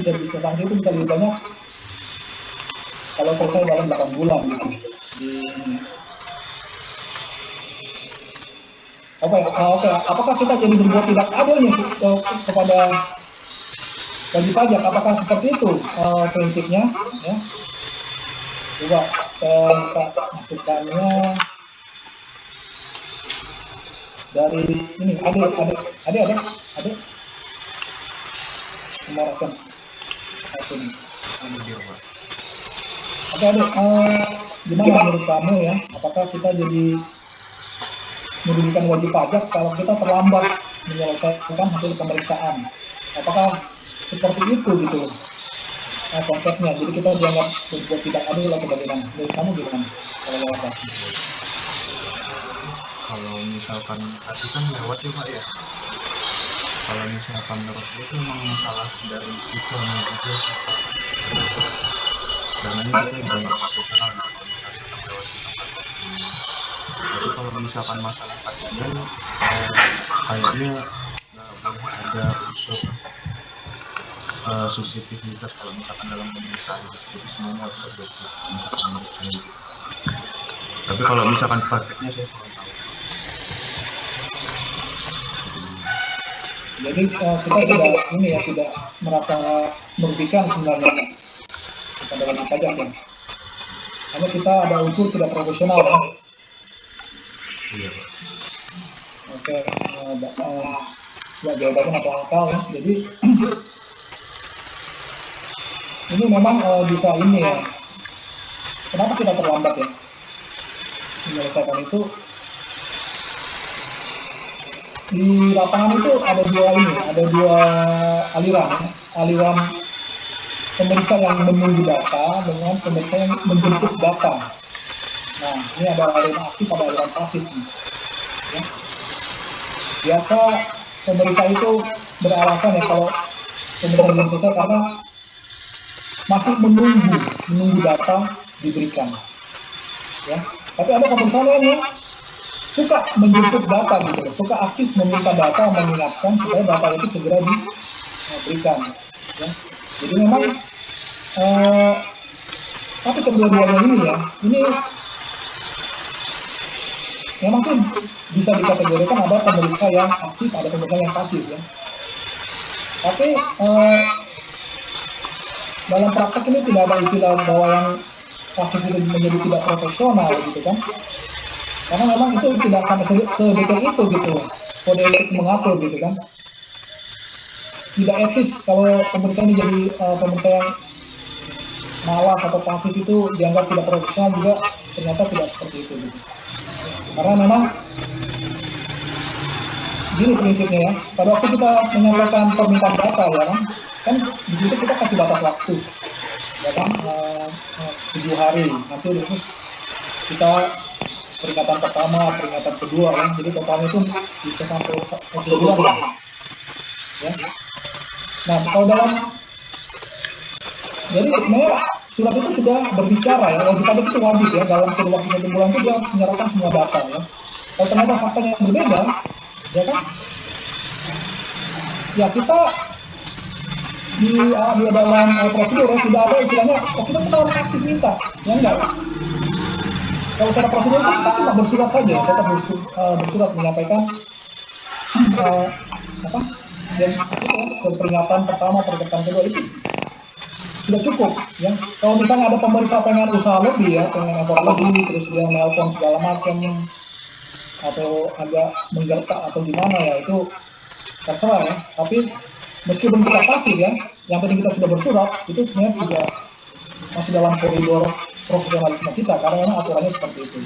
bisa sanksi itu bisa lebih banyak kalau selesai dalam 8 bulan gitu. Oke, apakah kita jadi berbuat tidak adil nih kepada wajib pajak? Apakah seperti itu prinsipnya? Ya. Coba saya minta masukannya dari ini, ada kemarin oke, gimana menurut kamu ya? Apakah kita jadi merugikan wajib pajak kalau kita terlambat menyelesaikan hasil pemeriksaan? Apakah seperti itu gitu konsepnya? Jadi kita dianggap berbuat tidak adil atau bagaimana? Menurut kamu gimana? Kalau misalkan tadi kan lewat ya Pak ya. Kalau misalkan menurut itu memang salah dari kita juga sih Pak. Karena kita juga nggak profesional kalau misalkan lewat di tempat ini. Tapi kalau misalkan masalah keadilan kayaknya nggak boleh ada unsur subjektivitas kalau misalkan dalam pemeriksaan. Jadi semuanya harus objektif misalkan menurut saya. Tapi kalau misalkan prakteknya saya kurang tahu. Jadi kita tidak merasa merugikan sebenarnya pada wajib pajak ya. Hanya kita ada unsur tidak profesional ya. Iya Pak. Oke, ya jawabannya masuk akal ya. Jadi ini memang bisa ini ya. Kenapa kita terlambat ya menyelesaikan itu? Di lapangan itu ada dua aliran, aliran pemeriksa yang menunggu data dengan pemeriksa yang menjemput data. Nah, ini ada aliran aktif, ada aliran pasif. Ya. Biasa pemeriksa itu beralasan ya kalau pemeriksaan belum selesai karena masih menunggu data diberikan. Ya. Tapi ada pemeriksa lain yang suka menjemput data gitu, suka aktif meminta data, mengingatkan supaya data itu segera diberikan. Ya. Jadi memang tapi kedua-duanya ini ya, ini memang sih bisa dikategorikan ada pemeriksa yang aktif, ada pemeriksa yang pasif ya. Tapi dalam praktek ini tidak ada istilah bahwa yang pasif itu menjadi tidak profesional gitu kan. Karena memang itu tidak sampai sedetail itu gitu, kode etik mengatur gitu kan. Tidak etis kalau pemeriksa ini jadi pemeriksa yang malas atau pasif itu dianggap tidak profesional juga, ternyata tidak seperti itu gitu. Karena memang gini prinsipnya ya, pada waktu kita menyampaikan permintaan data ya kan di situ kita kasih batas waktu ya kan 7 hari, nanti terus kita peringatan pertama, peringatan kedua ya, jadi totalnya itu bisa sampai 1 bulan ya. Nah kalau dalam jadi sebenarnya surat itu sudah berbicara ya, wajib pajak itu wajib ya dalam waktu 1 bulan itu dia menyerahkan semua data ya. Kalau ternyata faktanya berbeda ya kan, ya kita di dalam prosedur ya tidak ada istilahnya kita harus aktif minta ya enggak. Kalau secara prosedur itu kita cuma bersurat saja, tetap bersurat menyampaikan dan peringatan pertama, peringatan kedua itu sudah cukup ya. Kalau misalnya ada pemeriksa pengen usaha lebih ya, pengen effort lebih, terus dia nelpon segala macam atau agak menggertak atau gimana ya, itu terserah ya. Tapi meskipun kita pasif ya, yang penting kita sudah bersurat, itu sebenarnya juga masih dalam koridor profesionalisme kita karena memang aturannya seperti itu.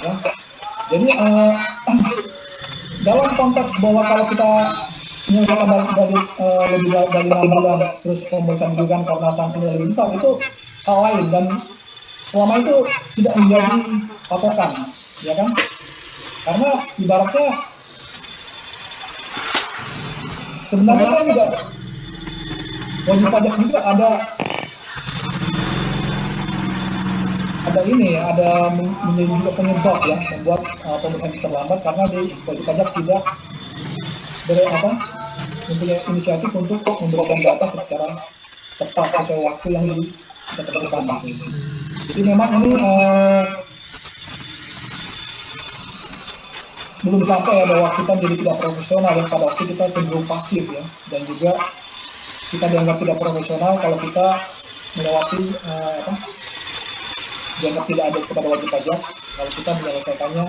Ya. Jadi dalam konteks bahwa kalau kita menyelesaikan lebih dari 6 bulan terus pemeriksaan diberikan karena sanksinya lebih besar, itu hal lain dan selama itu tidak menjadi patokan ya kan, karena ibaratnya sebenarnya kan juga wajib pajak juga ada ini ya, ada menjadi juga penyebab ya membuat pemeriksaan terlambat karena wajib pajak tidak mempunyai inisiatif untuk memberikan data secara tepat sesuai waktu yang ditentukan. Jadi memang ini belum sampai ya bahwa kita jadi tidak profesional ya, pada waktu kita cenderung pasif ya, dan juga kita dianggap tidak profesional kalau kita melewati dianggap tidak ada kepada wajib pajak kalau kita menyelesaikannya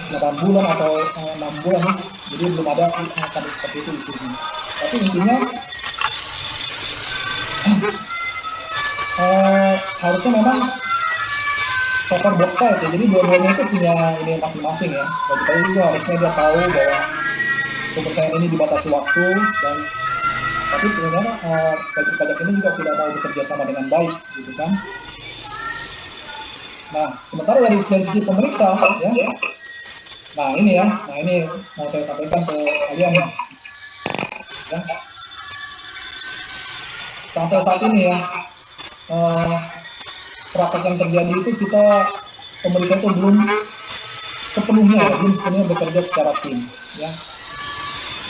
8 bulan atau 6 bulan ya. Jadi belum ada kasus seperti itu di sini. Tapi intinya harusnya memang cover both side ya. Jadi dua-duanya itu punya ini masing-masing ya. Wajib pajak juga harusnya dia tahu bahwa pemeriksaan ini dibatasi waktu, dan tapi sebenarnya wajib pajak ini juga tidak mau bekerja sama dengan baik, gitu kan. Nah, sementara dari sisi pemeriksa ya, nah ini mau saya sampaikan ke kalian ya. Sampai saat ini ya, praktek yang terjadi itu kita pemeriksa itu belum sepenuhnya bekerja secara tim ya.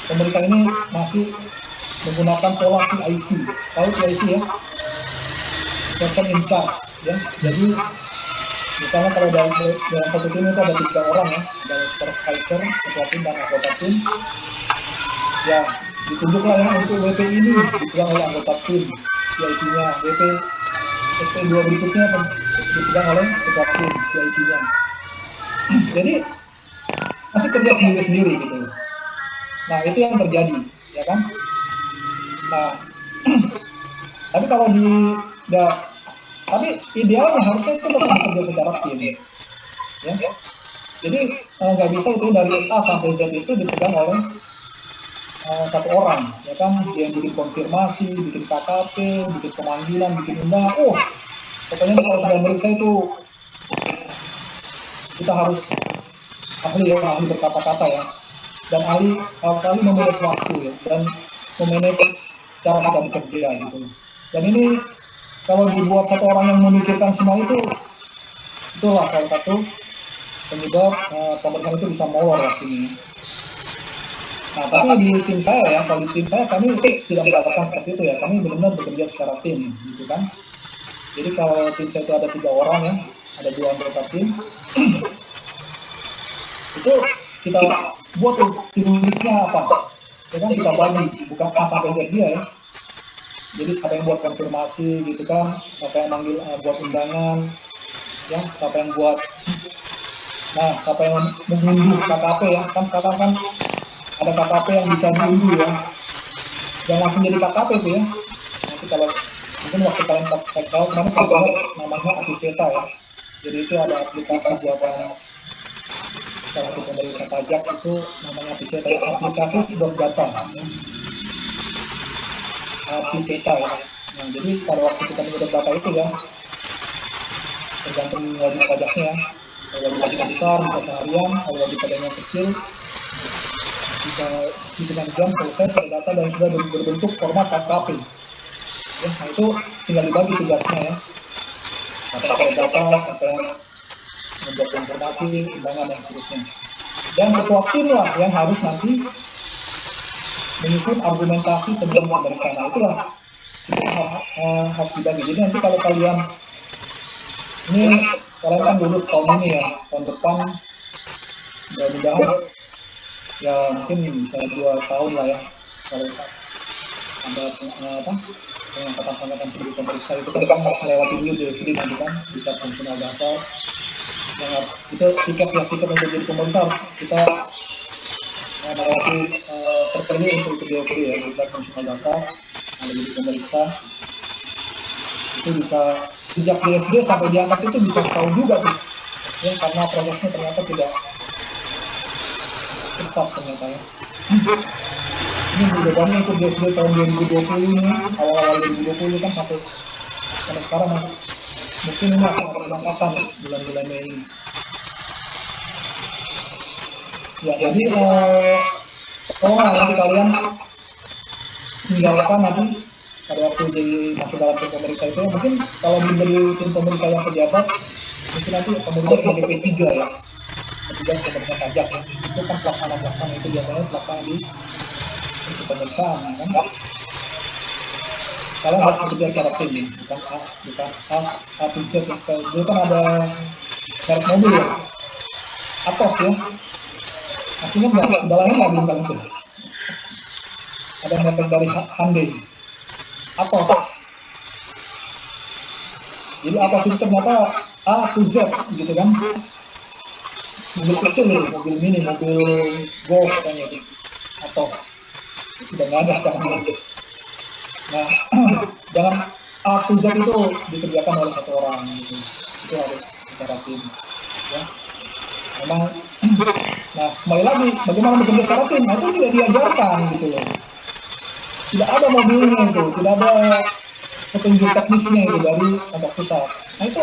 Pemeriksa ini masih menggunakan pola PIC. Tahu PIC ya? Person in charge ya. Jadi misalnya kalau dalam satu tim itu ada 3 orang ya, ada supervisor, ketua tim, dan anggota tim. Ya, ditunjuklah ya untuk WP ini dipegang oleh anggota tim, PIC-nya. WP SP2 berikutnya dipegang oleh ketua tim, PIC-nya. Jadi masih kerja sendiri-sendiri gitu. Nah, itu yang terjadi, ya kan? Nah, tapi kalau tapi idealnya harusnya itu tetap bekerja secara tim, ya. Jadi nggak bisa itu dari A sampai Z itu dipegang oleh satu orang, ya kan? Dia yang bikin konfirmasi, bikin KKP, bikin pemanggilan, bikin undangan. Pokoknya kalau sudah meriksa itu kita harus ahli berkata-kata ya, dan harus ahli memanage waktu ya, dan memanage cara kita bekerja gitu. Dan ini kalau dibuat satu orang yang memikirkan semua itu, itulah salah satu penyebab pemeriksaan itu bisa molor waktunya. Nah, tapi di tim saya ya, kalau di tim saya kami tidak melakukan seperti itu ya, kami benar-benar bekerja secara tim gitu kan. Jadi kalau tim saya itu ada 3 orang ya, ada 2 anggota tim, itu kita buat tim listnya apa, ya kan, kita bagi, bukan A sampai Z dia ya. Jadi siapa yang buat konfirmasi gitu kan, siapa yang manggil buat undangan, ya, siapa yang mengunduh KKP ya, kan sekarang kan ada KKP yang bisa diunduh ya, jangan langsung jadi KKP itu ya. Nanti kalau mungkin waktu kalian tahu kemarin kalau namanya Apiseta ya, jadi itu ada aplikasi buatan salah satu pemeriksa pajak itu namanya Apiseta, aplikasi sebuah data. Apiseta ya. Nah, jadi pada waktu kita menyedot data itu ya, tergantung wajib pajaknya. Kalau wajib pajak besar bisa seharian, kalau wajib pajaknya kecil bisa hitungan jam proses data dan sudah berbentuk format KKP. Ya, nah itu tinggal dibagi tugasnya ya. Sampai data, sampai membuat informasi, undangan dan seterusnya. Dan ketua tim lah yang harus nanti menyusun argumentasi sebelum pemeriksaan. Nah, itulah harus dibagi. Jadi nanti kalau kalian kan lulus tahun ini ya, tahun depan mudah-mudahan ya mungkin bisa 2 tahun lah ya, kalau ada pengangkatan pemeriksa itu kan harus melewati dulu DFD nanti kan, bisa fungsional dasar yang harus kita tiket untuk jadi pemeriksa harus kita melewati terpilih untuk ikut DFD ya, kita fungsional dasar, kalau jadi pemeriksa itu bisa sejak DFD sampai diangkat itu bisa tahu juga tuh ya, karena prosesnya ternyata tidak cepat ternyata ya. Ini bebannya ikut DFD tahun 2020 ini, awal-awal 2020 kan sampai sekarang mungkin ini akan ada penangkapan bulan-bulan Mei ini. Ya, jadi nanti kalian tinggalkan nanti pada waktu jadi masuk dalam tim pemeriksa itu ya, mungkin kalau menjadi tim pemeriksa yang pejabat mungkin nanti pemeriksa sebagai P3 ya, petugas pemeriksaan pajak ya. Itu kan pelaksana itu biasanya pelaksana di pemeriksaan kan. Kalian harus bekerja secara tim, bukan A to Z. Dulu kan ada merek mobil ya, Atos ya. Artinya udah lama nggak bilang itu. Ada merek dari Hyundai, Atos. Jadi Atos itu ternyata A to Z gitu kan. Mobil kecil nih, mobil mini, mobil Golf katanya itu, Atos. Udah nggak ada sekarang. Nah, jangan A to Z itu dikerjakan oleh satu orang gitu. Itu harus secara tim ya. Memang nah kembali lagi bagaimana bekerja secara tim, nah, itu tidak diajarkan gitu loh. Tidak ada mobilnya itu, tidak ada petunjuk teknisnya itu dari kantor pusat. Nah itu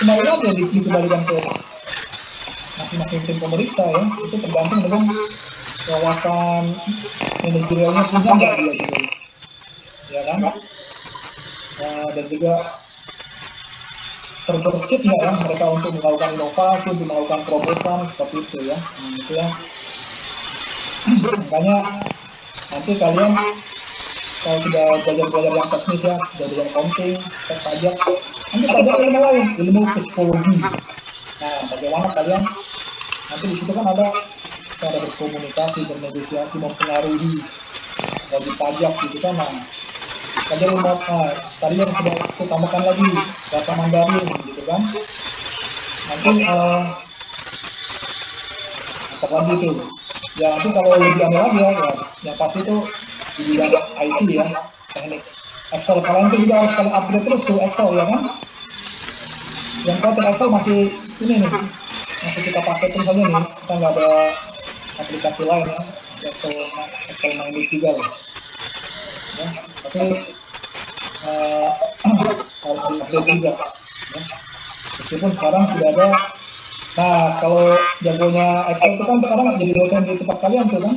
kembali lagi dikembalikan ke masing-masing tim pemeriksa ya. Itu tergantung dengan wawasan manajerialnya punya nggak dia gitu ya kan. Dan juga terbersit nggak ya mereka untuk melakukan inovasi, untuk melakukan terobosan seperti itu ya. Nah, itu ya. Makanya nanti kalian kalau sudah belajar yang teknis ya, sudah belajar accounting, pajak, nanti pajak ilmu lain, ilmu psikologi. Nah, bagaimana kalian nanti di situ kan ada cara berkomunikasi, bernegosiasi, mempengaruhi wajib pajak gitu kan. Nah, tadi tadi yang sudah aku tambahkan lagi bahasa Mandarin gitu kan. Nanti apa lagi itu ya, nanti kalau lebih aneh lagi ya, yang pasti itu di bidang IT ya, teknik Excel. Kalian itu juga harus kalian upgrade terus tuh Excel ya kan. Yang kalau Excel masih ini nih, masih kita pakai terus aja nih, kita nggak ada aplikasi lain ya, Excel minded juga lah ya. Tapi harus di-update juga ya. Meskipun sekarang sudah ada. Nah kalau jagonya Excel itu kan sekarang jadi dosen di tempat kalian tuh kan,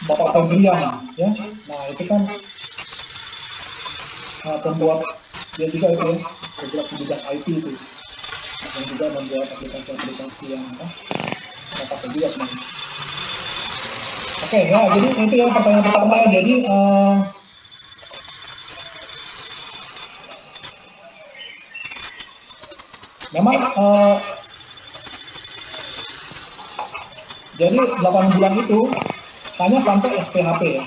Bapak Febrian ya. Nah itu kan pembuat dia juga itu ya, bergerak di bidang IT itu, yang juga membuat aplikasi yang pakai juga teman. Oke ya, jadi itu ya pertanyaan pertama ya. Jadi memang jadi 8 bulan itu hanya sampai SPHP ya.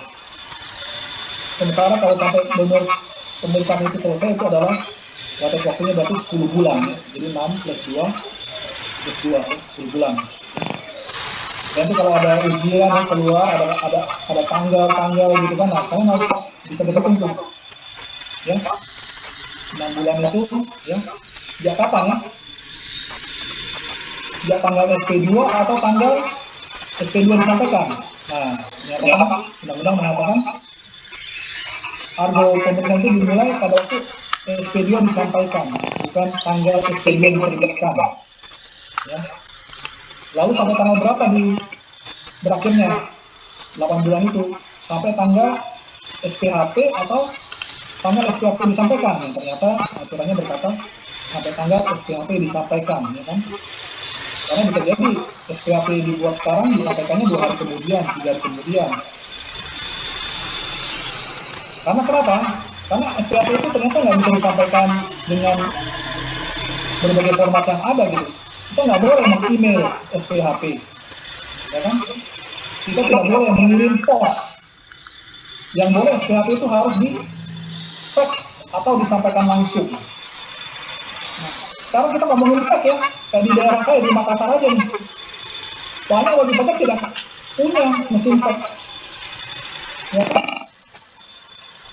Sementara kalau sampai benar pemeriksaan itu selesai itu adalah batas waktunya berarti 10 bulan ya. Jadi 6 plus 2 plus 2 10 bulan. Dan itu kalau ada ujian yang keluar, ada tanggal gitu kan, nah kalian harus bisa berhitung tuh ya. 6 bulan itu ya, sejak kapan ya? Sejak tanggal SP2 atau tanggal SP2 disampaikan. Nah, menyatakan undang-undang mengatakan argo pemeriksaan itu dimulai pada waktu SP2 disampaikan, bukan tanggal SP2 diterbitkan. Ya. Lalu sampai tanggal berapa berakhirnya 8 bulan itu? Sampai tanggal SPHP atau tanggal SPHP disampaikan. Yang ternyata aturannya berkata sampai tanggal SPHP disampaikan, ya kan? Karena bisa jadi SPHP dibuat sekarang, disampaikannya 2 hari kemudian, 3 hari kemudian. Karena kenapa? Karena SPHP itu ternyata nggak bisa disampaikan dengan berbagai format yang ada gitu. Kita nggak boleh meng-email SPHP, ya kan? Kita tidak boleh mengirim pos. Yang boleh SPHP itu harus di fax atau disampaikan langsung. Nah, sekarang kita ngomongin fax ya, kayak di daerah saya di Makassar aja nih. Soalnya wajib pajak tidak punya mesin fax. Ya kan?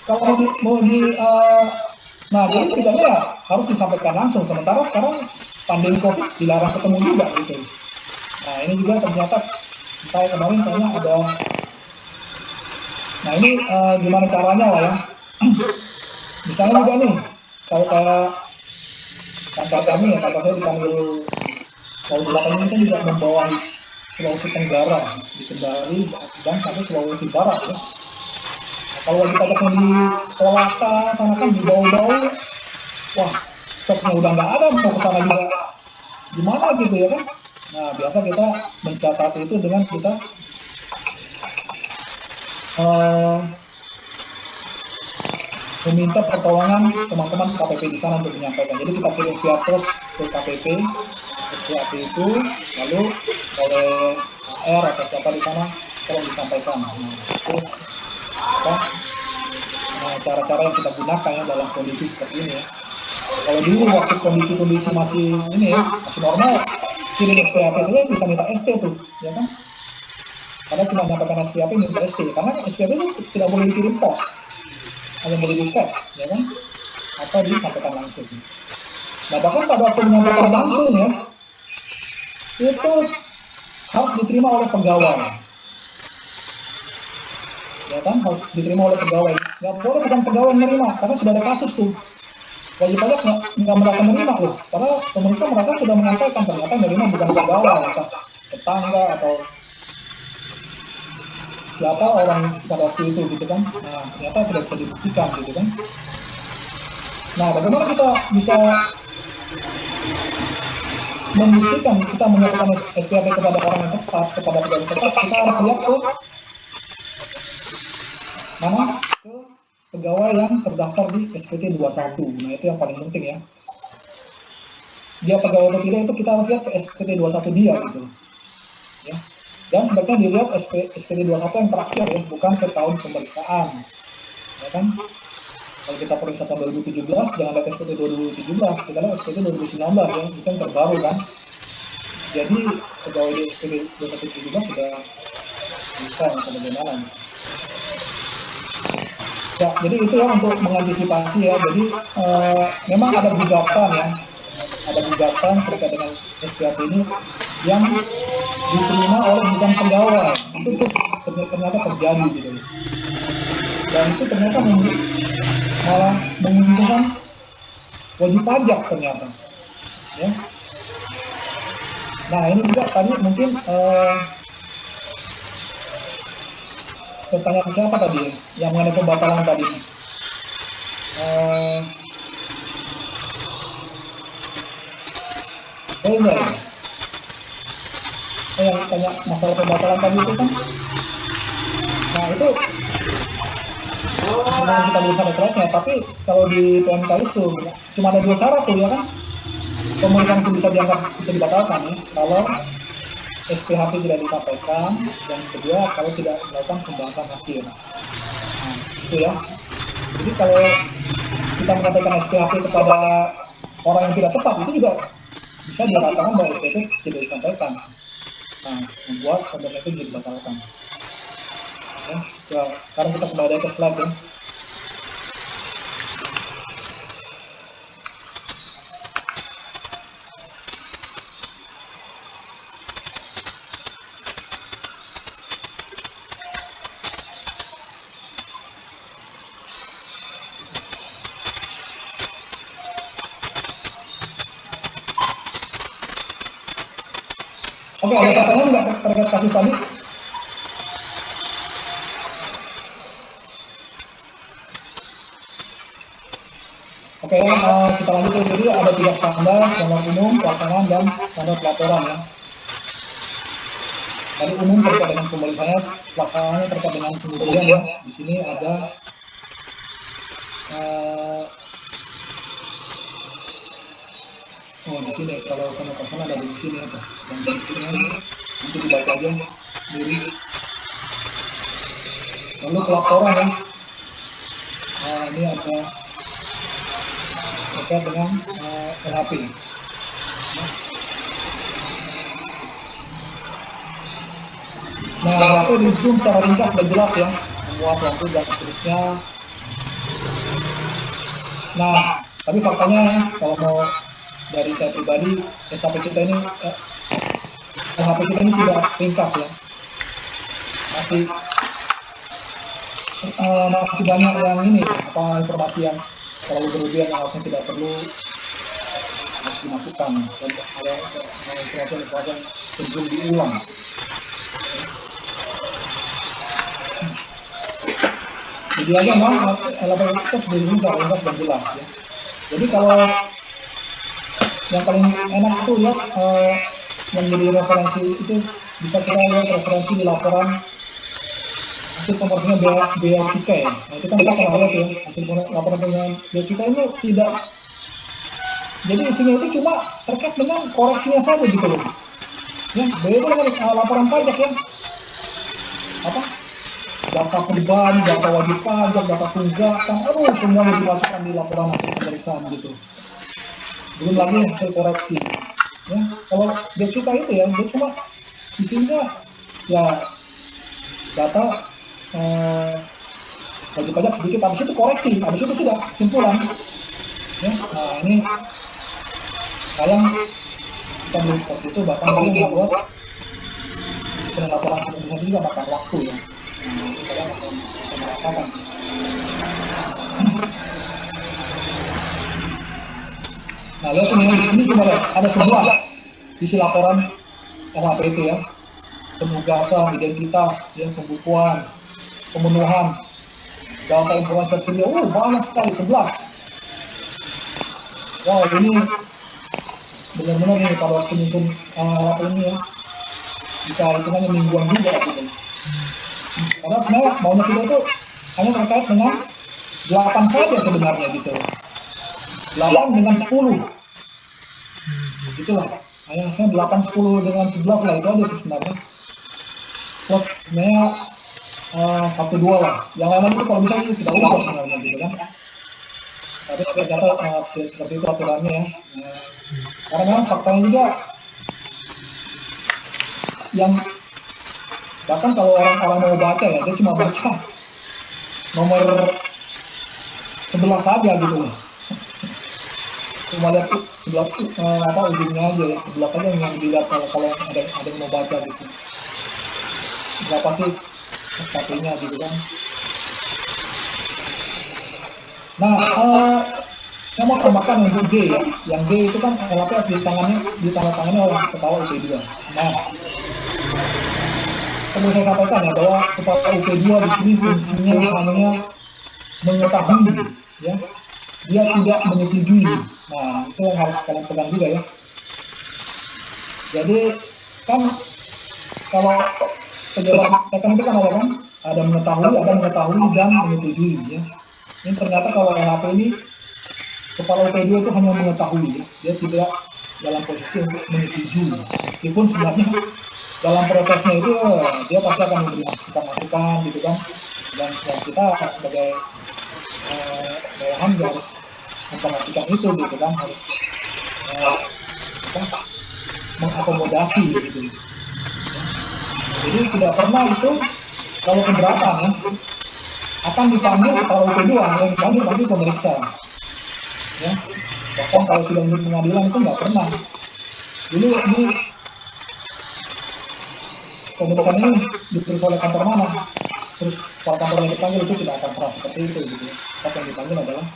Kalau nah jadi tidaknya ya harus disampaikan langsung. Sementara sekarang pandemi COVID dilarang ketemu juga gitu. Nah ini juga ternyata saya kemarin kayaknya ada. Nah ini gimana caranya lah ya. Misalnya juga nih, kalau kayak kantor kami ya, kantor saya dipanggil Sulawesi Selatan ini kan juga membawahi Sulawesi Tenggara, di Kendari dan sampai Sulawesi Barat ya. Kalau wajib pajaknya di Kolaka sana kan di bau-bau, wah stoknya udah nggak ada, mau ke sana juga gimana gitu ya kan. Nah, biasa kita mensiasati itu dengan kita meminta pertolongan teman-teman KPP di sana untuk menyampaikan. Jadi kita kirim via pos ke KPP, SPAP itu, lalu oleh AR atau siapa di sana tolong disampaikan. Nah, itu apa? Cara-cara yang kita gunakan ya dalam kondisi seperti ini ya. Kalau dulu waktu kondisi-kondisi masih ini ya, masih normal, kirim SPAP saja bisa minta ST tuh, ya kan? Karena cuma menyampaikan SPAP minta ST, karena SPAP itu tidak boleh dikirim pos, hanya boleh di fax, ya kan? Atau disampaikan langsung. Nah, bahkan pada waktu menyampaikan langsung ya, itu harus diterima oleh pegawai. Ya kan, harus diterima oleh pegawai. Nggak boleh bukan pegawai menerima, karena sudah ada kasus tuh. Wajib pajak nggak merasa menerima loh, karena pemeriksa merasa sudah menyampaikan, ternyata menerima bukan pegawai, entah tetangga atau siapa orang pada waktu itu gitu kan. Nah, ternyata tidak bisa dibuktikan gitu kan. Nah, bagaimana kita bisa membuktikan kita menyatakan SPAP kepada orang yang tepat, kepada pegawai yang tepat? Kita harus lihat tuh mana ke pegawai yang terdaftar di SPT 21. Nah, itu yang paling penting ya. Dia pegawai atau tidak itu kita harus lihat ke SPT 21 dia gitu. Ya. Dan sebaiknya dilihat SPT 21 yang terakhir ya, bukan ke tahun pemeriksaan. Ya kan? Kalau kita periksa tahun 2017, jangan lihat SPT 2017, kita lihat SPT 2019 ya, itu yang terbaru kan. Jadi pegawai di SPT 2017 sudah bisa atau bagaimana gitu. Ya, jadi itu ya untuk mengantisipasi ya. Jadi memang ada gugatan ya, ada gugatan terkait dengan SPAP ini yang diterima oleh bukan pegawai. Itu ternyata terjadi gitu. Dan itu ternyata malah menguntungkan wajib pajak ternyata. Ya. Nah, ini juga tadi mungkin pertanyaan siapa tadi yang mengenai pembatalan tadi? Reza ya? Yang tanya masalah pembatalan tadi itu kan? Nah, itu memang kita belum sampai slide-nya, tapi kalau di PMK itu cuma ada 2 syarat tuh ya kan? Pemeriksaan itu bisa dianggap bisa dibatalkan ya, kalau SPHP tidak disampaikan, dan kedua kalau tidak melakukan pembahasan akhir. Nah, itu ya. Jadi kalau kita menyampaikan SPHP kepada orang yang tidak tepat, itu juga bisa dikatakan bahwa SPHP tidak disampaikan. Nah, membuat pemeriksaan itu jadi dibatalkan. Ya, sekarang kita kembali ke slide ya. Oke, ada pertanyaan nggak terkait kasus tadi? Oke, kita lanjut. Jadi ada 3 standar, standar umum, pelaksanaan, dan standar pelaporan ya. Tadi umum terkait dengan pemeriksaannya, pelaksanaannya terkait dengan pengujian ya. Di sini ada di sini kalau penugasan ada di sini ya, dan di sini nanti dibaca aja sendiri. Lalu pelaporan ya. Nah, ini ada terkait dengan LHP. Nah, LHP disusun secara ringkas dan jelas ya, memuat waktu dan seterusnya. Nah, tapi faktanya kalau mau dari saya pribadi, SHP kita ini LHP kita ini tidak ringkas ya, masih banyak yang ini apa informasi yang terlalu berlebihan yang harusnya tidak perlu harus dimasukkan, dan ada informasi yang cenderung diulang. Jadi aja memang LHP kita sudah ringkas dan jelas ya. Jadi kalau yang paling enak itu ya yang jadi referensi itu bisa kita lihat referensi di laporan hasil konversinya bea cukai. Nah, itu kan kita pernah lihat ya, hasil laporan dengan bea cukai ini tidak, jadi isinya itu cuma terkait dengan koreksinya saja gitu loh. Ya, bea itu dengan laporan pajak ya, apa data pribadi, data wajib pajak, data tunggakan, aduh semuanya dimasukkan di laporan hasil pemeriksaan gitu. Belum lagi hasil koreksi. Ya, kalau bea cukai itu ya, dia cuma isinya ya data wajib pajak sedikit, habis itu koreksi, habis itu sudah simpulan. Ya, nah ini sayang kita belum seperti itu, bahkan dia membuat sudah laporan pemeriksaan juga makan waktu ya. Nah, itu kalian akan merasakan. Nah, lihat ini di sini coba lihat, ada 11 isi laporan LHP itu ya. Penugasan, identitas, ya, pembukuan, pemenuhan, data informasi tersedia, banyak sekali, 11. Wow, ini benar-benar nih pada waktu nyusun ini ya, bisa hitungannya mingguan juga gitu. Karena sebenarnya maunya kita itu hanya terkait dengan 8 saja sebenarnya gitu. 8 dengan 10. Gitulah. Hanya 8, 10 dengan 11 lah, itu aja sih sebenarnya. Plus sebenarnya 1, 2 lah. Yang lain itu kalau misalnya tidak usah sebenarnya gitu kan. Tapi ternyata tidak seperti itu aturannya ya. Karena memang faktanya juga yang bahkan kalau orang-orang mau baca ya, dia cuma baca nomor 11 saja gitu loh. Cuma lihat sebelah ujungnya aja ya, 11 saja yang dilihat kalau ada yang mau baca gitu. Berapa sih SKP-nya gitu kan. Nah, saya mau tambahkan yang D ya. Yang D itu kan LHP ditandatangani oleh kepala UP2. Nah, perlu saya sampaikan ya bahwa kepala UP2 di sini fungsinya hanya mengetahui, ya, dia tidak menyetujui. Nah, itu yang harus kalian pegang juga ya. Jadi kan kalau pejabat tekan itu kan ada mengetahui dan menyetujui ya. Ini ternyata kalau LHP ini kepala UP2 itu hanya mengetahui ya. Dia tidak dalam posisi untuk menyetujui. Meskipun sebenarnya dalam prosesnya itu dia pasti akan memberi masukan gitu kan. Dan kita sebagai bawahan juga harus memperhatikan itu gitu kan, harus mengakomodasi gitu. Jadi tidak pernah itu kalau keberatan ya, akan dipanggil kepala UP2, yang dipanggil pasti pemeriksa. Ya, bahkan kalau sudah menurut pengadilan itu nggak pernah. Dulu di pemeriksaan ini diperiksa oleh kantor mana, terus kalau kantornya dipanggil itu tidak akan pernah seperti itu gitu. Tapi yang dipanggil adalah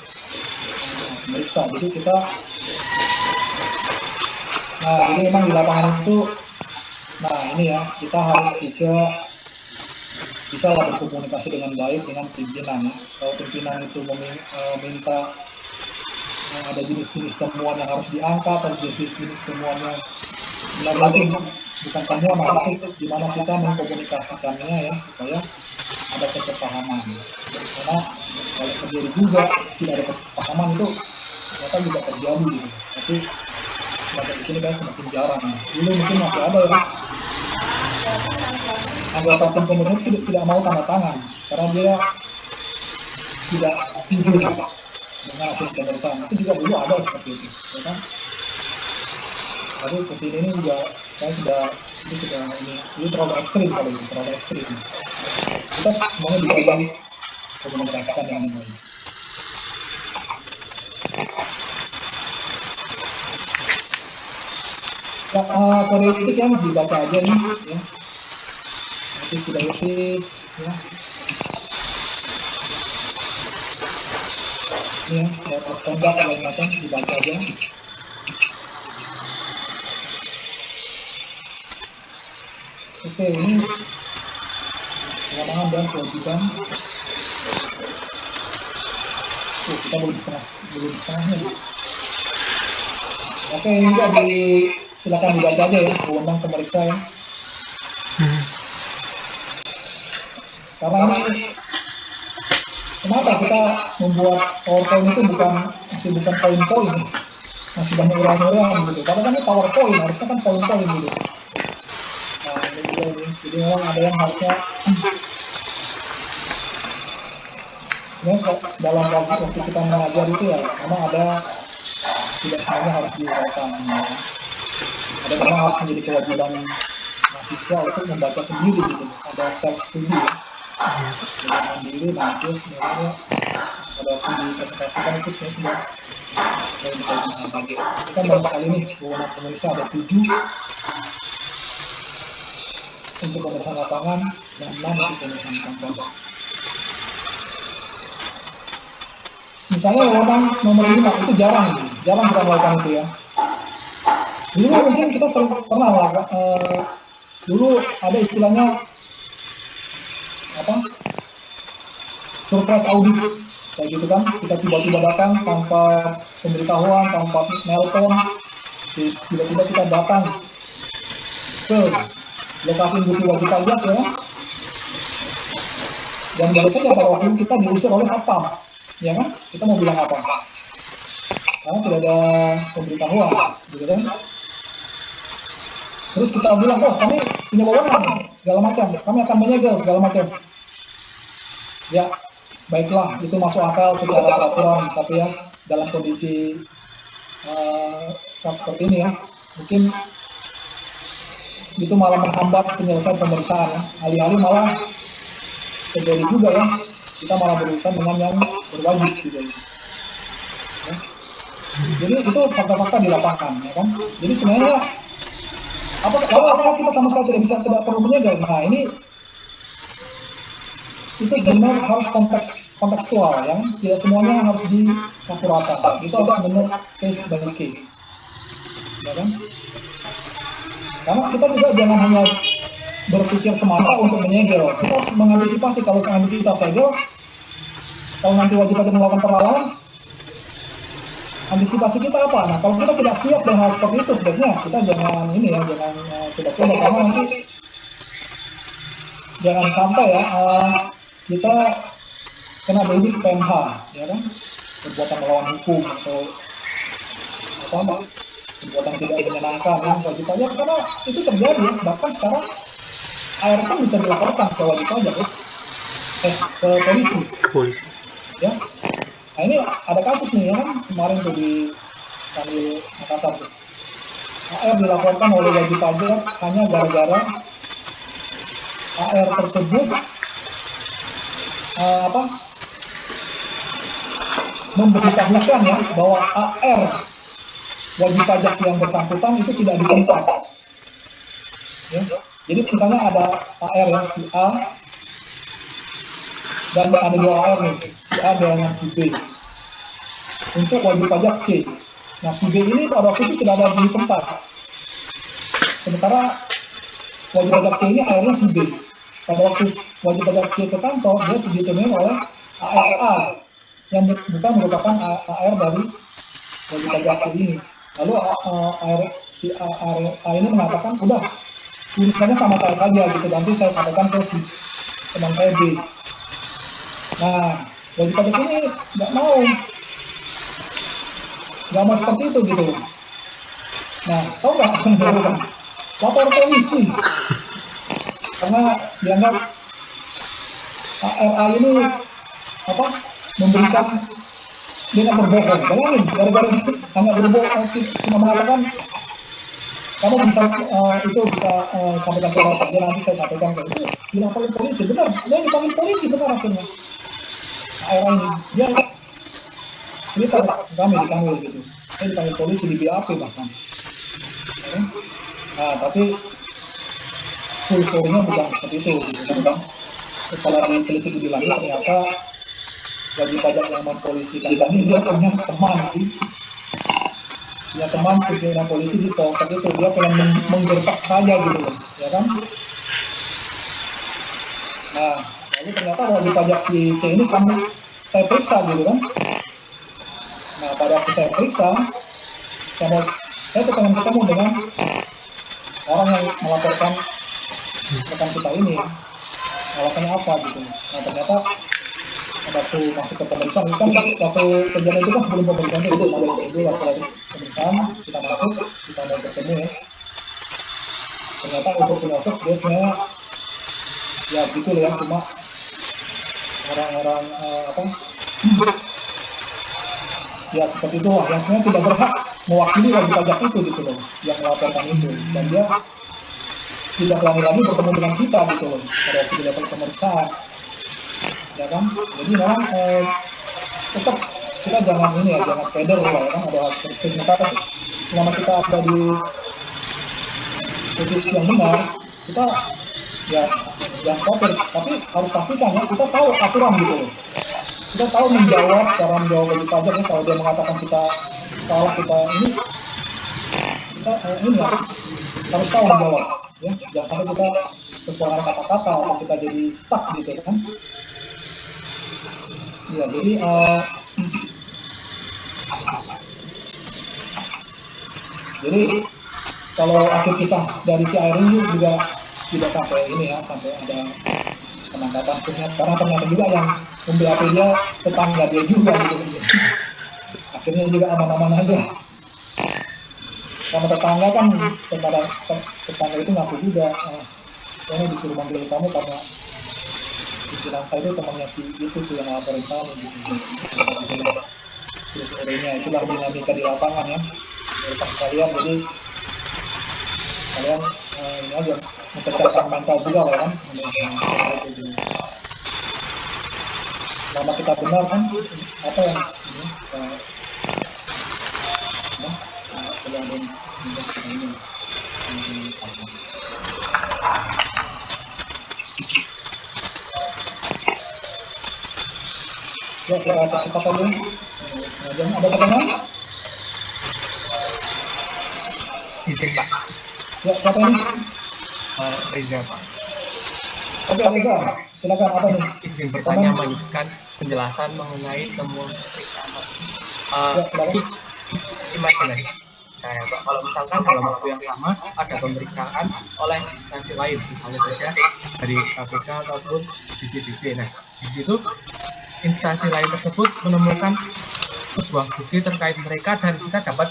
pemeriksa. Jadi kita, nah jadi memang di lapangan itu, nah ini ya kita harus juga bisa berkomunikasi dengan baik dengan pimpinan ya. Kalau pimpinan itu meminta ada jenis-jenis temuan yang harus diangkat atau jenis-jenis temuan yang sebenarnya itu bukan temuan, tapi di mana kita mengkomunikasikannya ya supaya ada kesepahaman. Karena kalau terjadi juga tidak ada kesepahaman itu ternyata juga terjadi gitu. Tapi semakin di sini kan semakin jarang. Dulu mungkin masih ada ya anggota tim pemerintah tidak mau tanda tangan karena dia tidak setuju dengan hasil pemeriksaan. Itu juga dulu ada seperti itu, ya kan? Tapi kesini ini juga saya sudah ini terlalu ekstrim kalau itu terlalu ekstrim. Kita semuanya bisa komunikasikan dengan baik. Nah, kode etik yang dibaca aja nih, ya. Nanti sudah etis, ya. Ini ya, kondak segala macam dibaca aja. Oke, ini kewenangan dan kewajiban. Kita belum setengahnya. Oke, ini juga di silakan dibaca aja ya wewenang pemeriksa ya. Karena ini kenapa kita membuat PowerPoint itu bukan poin-poin, masih banyak uraian-uraian gitu. Karena kan ini PowerPoint, harusnya kan poin-poin gitu. Nah ini juga ini, jadi memang ada yang harusnya sebenarnya dalam waktu kita mengajar itu ya memang ada tidak semuanya harus diuraikan. Ya. Ada memang harus menjadi kewajiban mahasiswa untuk membaca sendiri gitu. Ada self study ya. Dengan mandiri nanti sebenarnya pada waktu dipresentasikan itu sebenarnya sudah poin-poin ini kan banyak kali nih wewenang pemeriksa ada 7 untuk pemeriksaan lapangan dan 6 untuk pemeriksaan kantor. Misalnya wewenang nomor 5 itu jarang kita melakukan itu ya. Dulu mungkin kita pernah lah, dulu ada istilahnya apa? Surprise audit kayak gitu kan, kita tiba-tiba datang tanpa pemberitahuan, tanpa nelpon, tiba-tiba kita datang ke lokasi industri wajib pajak ya, dan baru saja pada waktu itu kita diusir oleh satpam, ya kan? Kita mau bilang apa? Karena tidak ada pemberitahuan, gitu kan? Terus kita bilang, oh kami punya wewenang segala macam, kami akan menyegel segala macam. Ya, baiklah, itu masuk akal secara peraturan, tapi ya dalam kondisi seperti ini ya, mungkin itu malah menghambat penyelesaian pemeriksaan ya. Alih-alih malah terjadi juga ya, kita malah berurusan dengan yang berwajib gitu ya. Jadi itu fakta-fakta di lapangan ya kan. Jadi sebenarnya apa kita sama sekali tidak perlu menyegel. Nah ini itu benar harus kontekstual ya, tidak semuanya harus disapu rata. Itu harus benar case by case, ya kan? Karena kita juga jangan hanya berpikir semata untuk menyegel. Kita harus mengantisipasi kalau nanti kita segel, kalau nanti wajib pajak melakukan perlawanan, antisipasi kita apa? Nah kalau kita tidak siap dengan hal seperti itu, sebenarnya kita jangan ini ya, jangan coba-coba karena nanti jangan sampai ya kita kena belit PMH, ya kan? Perbuatan melawan hukum atau apa? Perbuatan tidak menyenangkan yang wajib pajak, karena itu terjadi. Bahkan sekarang ART bisa dilaporkan ke wajib pajak, ke polisi. Ya. Nah ini ada kasus nih ya kan, kemarin tuh di Kanwil Makassar tuh. AR dilaporkan oleh wajib pajak hanya gara-gara AR tersebut memberitahukan ya bahwa AR wajib pajak yang bersangkutan itu tidak di tempat. Ya. Jadi misalnya ada AR yang si A dan ada 2 AR nih, si A dan si B. Untuk wajib pajak C. Nah si B ini pada waktu itu tidak ada di tempat. Sementara wajib pajak C ini AR-nya si B. Pada waktu wajib pajak C ke kantor, dia ditemui oleh AR yang bukan merupakan AR dari wajib pajak C ini. Lalu si A ini mengatakan, udah urusannya sama saya saja gitu, nanti saya sampaikan ke si teman saya B. Nah, wajib pajak ini nggak mau seperti itu gitu. Nah, tahu nggak apa yang dilakukan? Lapor polisi. Karena dianggap ARA ini memberikan dengan berbohong. Bayangin, gara-gara hanya berbohong, cuma mengatakan kamu bisa itu bisa sampaikan ke saya saja, nanti saya sampaikan ke itu. Dilaporin polisi, benar. Dia dipanggil polisi, benar akhirnya. ARA ini dia cerita kami di Kanwil gitu. Dia dipanggil polisi di BAP bahkan. Nah, tapi full story-nya bukan seperti itu gitu kan. Setelah ditelisik lebih lanjut ternyata wajib pajak yang mempolisikan ini dia punya teman pimpinan polisi di polsek itu, dia pengen menggertak saja gitu ya kan. Nah lalu ternyata wajib pajak si C ini saya periksa gitu kan. Nah pada waktu saya periksa, saya mau saya pengen ketemu dengan orang yang melaporkan rekan kita ini, alasannya apa gitu. Nah ternyata waktu masuk ke pemeriksaan itu kan waktu kejadian itu kan sebelum pemeriksaan itu ada SPG waktu lagi pemeriksaan kita masuk kita mau ketemu ya, ternyata usuk dia sebenarnya ya gitu ya, cuma orang-orang apa ya seperti itu lah, yang sebenarnya tidak berhak mewakili wajib pajak itu gitu loh, yang melaporkan itu, dan dia tidak berani bertemu dengan kita gitu loh pada waktu di level pemeriksaan, ya kan. Jadi memang tetap kita jangan ini ya, jangan pede lah ya kan, ada ternyata selama kita ada di posisi yang benar, kita ya jangan khawatir, tapi harus pastikan ya kita tahu aturan gitu loh. Kita tahu cara menjawab wajib pajak ya, kalau dia mengatakan kita salah, kita ini ya, harus tahu menjawab ya, jangan sampai kita kekurangan kata-kata atau kita jadi stuck gitu kan. Ya jadi jadi kalau akhir kisah dari si Airin juga tidak sampai ini ya, sampai ada penangkapan karena ternyata juga yang memBAP dia tetangga dia juga gitu. Akhirnya juga aman-aman aja. Sama tetangga kan, kepada tetangga itu ngaku juga, saya disuruh manggil kamu karena pikiran saya itu temannya si itu tuh yang laporin kamu gitu. Terus orangnya itulah dinamika di lapangan ya. Dari kalian, jadi kalian ini aja mempersiapkan mental juga lah kan. Selama kita benar kan, apa yang ini ya kita kesempatan dulu. Ada pertanyaan? Izin Pak. Ya, siapa ini? Reza Pak. Oke Reza, silakan, apa nih? Izin bertanya melanjutkan penjelasan mengenai temuan pemeriksaan. Ya, silakan. Imajinasi saya Pak, kalau misalkan dalam waktu yang sama ada pemeriksaan oleh instansi lain, misalnya saja dari KPK ataupun BPJB. Nah, di situ instansi lain tersebut menemukan sebuah bukti terkait mereka, dan kita dapat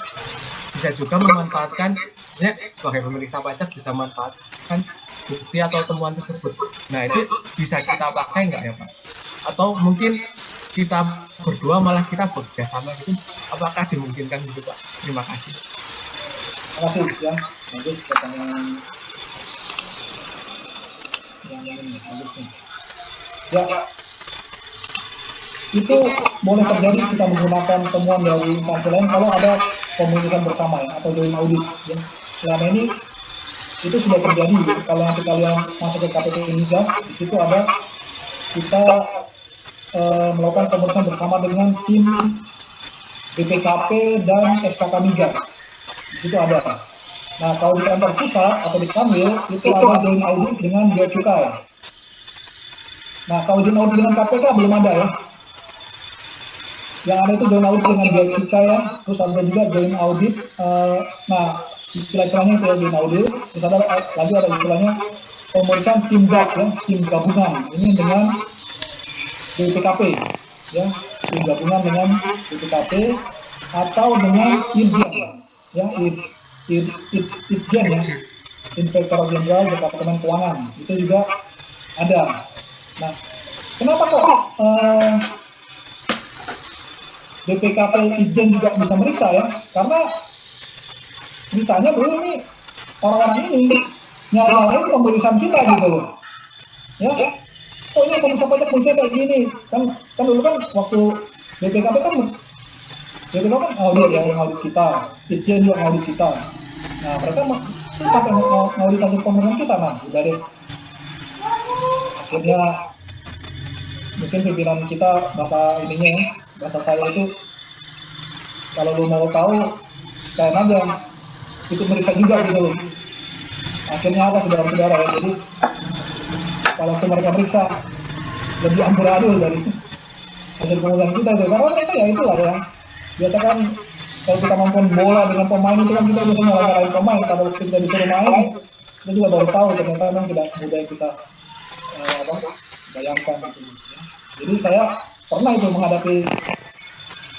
bisa juga memanfaatkan ya, sebagai pemeriksa pajak bisa memanfaatkan bukti atau temuan tersebut. Nah, itu bisa kita pakai nggak ya Pak? Atau mungkin kita berdua malah kita bekerjasama gitu, apakah dimungkinkan gitu Pak? Terima kasih. Terima kasih ya, bagus pertanyaan yang ini bagus nih. Ya, itu boleh terjadi kita menggunakan temuan dari instansi lain kalau ada pemeriksaan bersama ya, atau joint audit ya. Selama ini itu sudah terjadi gitu. Kalau nanti kalian masuk ke KPP Migas, di situ ada kita melakukan pemeriksaan bersama dengan tim BPKP dan SKK Migas. Di situ ada. Nah, kalau di kantor pusat atau di Kanwil itu ada joint audit dengan Bea Cukai. Nah, kalau joint audit dengan KPK belum ada ya. Yang ada itu joint audit dengan Bea Cukai ya. Terus ada juga joint audit. Nah, istilah-istilahnya itu ya, joint audit. Terus ada lagi ada istilahnya pemeriksaan tim GAP ya, tim gabungan. Ini dengan BPKP ya, tim gabungan dengan BPKP atau dengan Irjen ya, Irjen ya, Inspektor Jenderal Departemen Keuangan, itu juga ada. Nah, kenapa kok BPKP Irjen juga bisa meriksa ya? Karena ditanya dulu ini orang-orang ini nyalain pemeriksaan kita gitu loh ya. Oh ini pemirsa pajak bisa kayak gini kan dulu kan waktu BPKP kan audit ya, audit kita, Itjen juga audit kita. Nah mereka sampai audit hasil pemeriksaan kita, nah udah deh. Akhirnya mungkin pimpinan kita bahasa ininya ya, bahasa saya itu kalau lu mau tahu kayak aja ikut meriksa juga gitu loh. Akhirnya apa saudara-saudara ya, jadi kalau mereka periksa lebih amburadul dari hasil pemeriksaan kita itu, karena mereka ya itulah ya, biasa kan kalau kita nonton bola dengan pemain itu kan kita biasanya nyalain pemain, kalau kita disuruh main kita juga baru tahu ternyata memang tidak semudah yang kita bayangkan gitu ya. Jadi saya pernah itu menghadapi,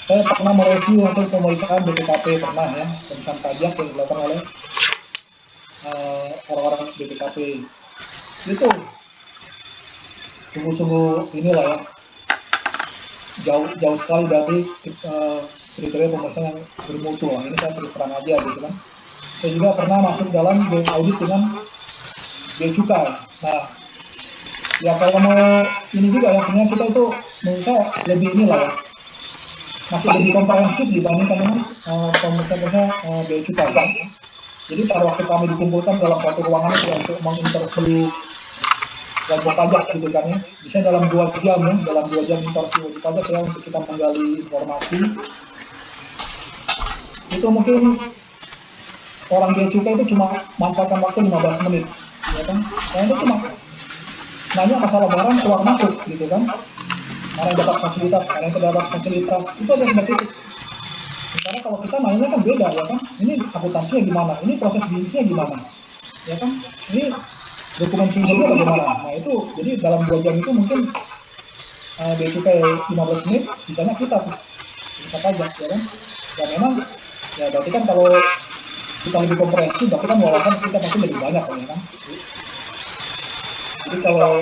saya pernah mereview hasil pemeriksaan BPKP, pernah ya, pemeriksaan pajak yang dilakukan oleh orang-orang BPKP itu sungguh-sungguh inilah ya, jauh sekali dari kriteria pemeriksaan yang bermutu lah. Ini saya terus terang aja gitu kan. Saya juga pernah masuk dalam audit dengan bea cukai. Nah, ya kalau mau ini juga ya, sebenarnya kita itu menurut saya lebih inilah ya, masih lebih komprehensif dibandingkan dengan pemeriksaan bea cukai kan. Jadi pada waktu kami dikumpulkan dalam satu ruangan itu untuk menginterview wajib pajak gitu kan ya, misalnya dalam 2 jam ya, dalam 2 jam interview wajib pajak ya untuk kita menggali informasi, itu mungkin orang bea cukai itu cuma manfaatkan waktu 15 menit ya kan, karena itu cuma nanya masalah barang keluar masuk gitu kan, mana yang dapat fasilitas, mana yang tidak dapat fasilitas, itu ada seperti itu. Karena kalau kita nanya kan beda ya kan, ini akuntansinya gimana, ini proses bisnisnya gimana ya kan, ini dokumen sumbernya bagaimana. Nah itu jadi dalam 2 jam itu mungkin bea cukai 15 menit, sisanya kita bisa pajak ya kan. Ya memang ya berarti kan kalau kita lebih komprehensif berarti kan wawasan kita pasti lebih banyak ya kan. Jadi kalau